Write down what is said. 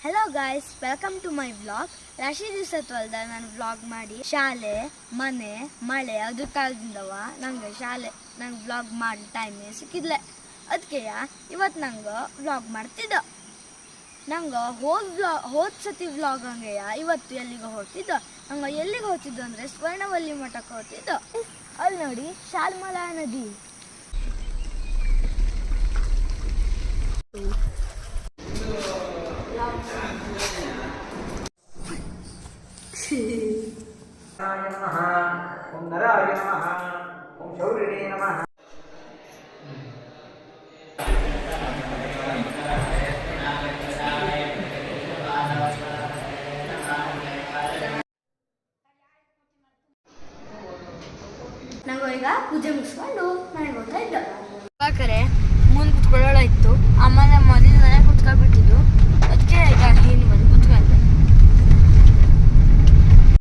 Hello guys, welcome to my vlog. ರಾಶಿ ದಿವಸತ್ತು ಅಲ್ದ ನಾನು ವ್ಲಾಗ್ ಮಾಡಿ ಶಾಲೆ ಮನೆ ಮಳೆ ಅದು ಕಾಲದಿಂದವ ನಂಗೆ ವ್ಲಾಗ್ ಮಾಡಿ ಟೈಮೇ ಸಿಕ್ಕಿದ್ಲೆ. ಅದಕ್ಕೆ ಇವತ್ತು ನಂಗೆ ವ್ಲಾಗ್ ಮಾಡ್ತಿದ್ದ. ನಂಗೆ ಹೋದ ಸತಿ ವ್ಲಾಗ್ ಹಂಗೆಯ ಇವತ್ತು ಎಲ್ಲಿಗೆ ಹೋಗ್ತಿದ್ದ. ನಂಗೆ ಎಲ್ಲಿಗೆ ಹೋಗ್ತಿದ್ದು ಅಂದರೆ ಸ್ವರ್ಣವಲ್ಲಿ ಮಠಕ್ಕೆ ಹೋಗ್ತಿದ್ದ. ಅಲ್ಲಿ ನೋಡಿ ಶಾಲ್ಮಲಾ ನದಿ. ನಮಃ ಓಂ ನರಾಯ ನಮಃ ಓಂ ಶೌರಿಣೇ ನಮಃ. ನಂಗೆ ಈಗ ಪೂಜೆ ಮುಗಿಸ್ಕೊಂಡು ಮನೆಗೆ ಹೋಗ್ತಾ ಇದ್ದ.